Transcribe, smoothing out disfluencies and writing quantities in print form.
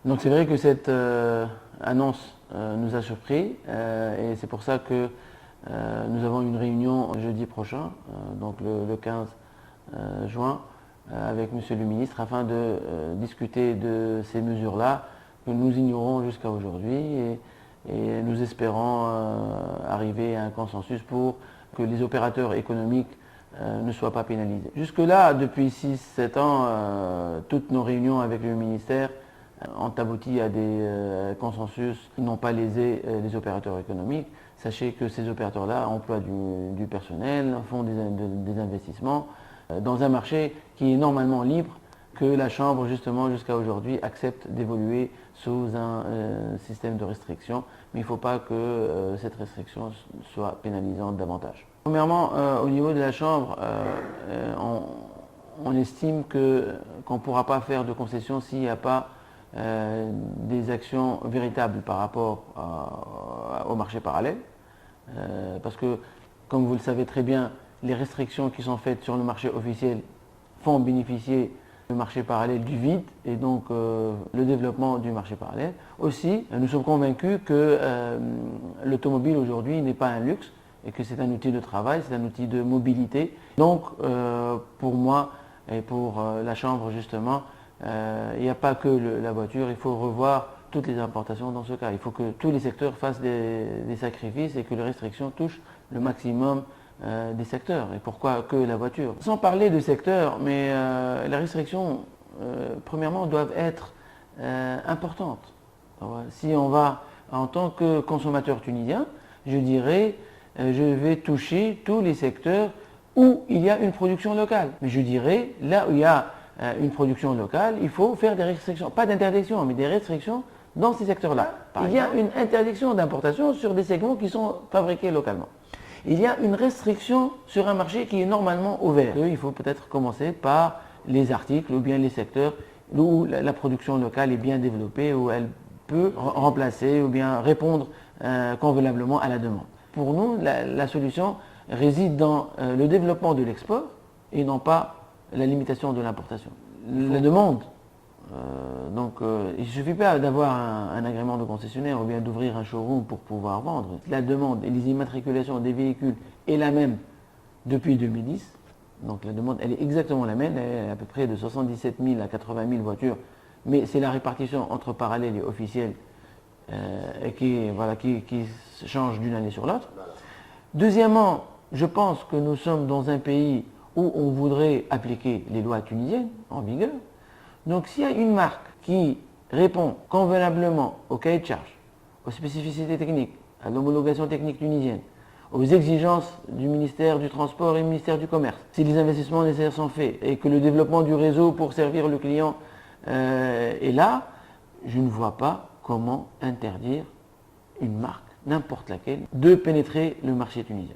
Donc c'est vrai que cette annonce nous a surpris et c'est pour ça que nous avons une réunion jeudi prochain, donc le 15 juin, avec Monsieur le ministre afin de discuter de ces mesures-là que nous ignorons jusqu'à aujourd'hui et nous espérons arriver à un consensus pour que les opérateurs économiques ne soient pas pénalisés. Jusque-là, depuis 6-7 ans, toutes nos réunions avec le ministère ont abouti à des consensus qui n'ont pas lésé les opérateurs économiques. Sachez que ces opérateurs-là emploient du personnel, font des investissements dans un marché qui est normalement libre, que la Chambre, justement, jusqu'à aujourd'hui, accepte d'évoluer sous un système de restriction. Mais il ne faut pas que cette restriction soit pénalisante davantage. Premièrement, au niveau de la Chambre, on estime qu'on ne pourra pas faire de concessions s'il n'y a pas des actions véritables par rapport au marché parallèle. Parce que, comme vous le savez très bien, les restrictions qui sont faites sur le marché officiel font bénéficier le marché parallèle du vide et donc le développement du marché parallèle. Aussi, nous sommes convaincus que l'automobile aujourd'hui n'est pas un luxe et que c'est un outil de travail, c'est un outil de mobilité. Donc, pour moi et pour la Chambre justement, il n'y a pas que la voiture, il faut revoir toutes les importations dans ce cas. Il faut que tous les secteurs fassent des sacrifices et que les restrictions touchent le maximum des secteurs. Et pourquoi que la voiture? Sans parler de secteur, mais les restrictions, premièrement, doivent être importantes. Si on va, en tant que consommateur tunisien, je dirais, je vais toucher tous les secteurs où il y a une production locale. Mais je dirais, là où il y a une production locale, il faut faire des restrictions, pas d'interdiction, mais des restrictions dans ces secteurs-là. Il y a une interdiction d'importation sur des segments qui sont fabriqués localement. Il y a une restriction sur un marché qui est normalement ouvert. Il faut peut-être commencer par les articles ou bien les secteurs où la production locale est bien développée, où elle peut remplacer ou bien répondre convenablement à la demande. Pour nous, la solution réside dans le développement de l'export et non pas la limitation de l'importation. La demande, il ne suffit pas d'avoir un agrément de concessionnaire ou bien d'ouvrir un showroom pour pouvoir vendre. La demande et les immatriculations des véhicules est la même depuis 2010. Donc la demande, elle est exactement la même, elle est à peu près de 77 000 à 80 000 voitures, mais c'est la répartition entre parallèle et officiel qui change d'une année sur l'autre. Deuxièmement, je pense que nous sommes dans un pays où on voudrait appliquer les lois tunisiennes en vigueur. Donc s'il y a une marque qui répond convenablement au cahier de charge, aux spécificités techniques, à l'homologation technique tunisienne, aux exigences du ministère du Transport et du ministère du Commerce, si les investissements nécessaires sont faits et que le développement du réseau pour servir le client est là, je ne vois pas comment interdire une marque, n'importe laquelle, de pénétrer le marché tunisien.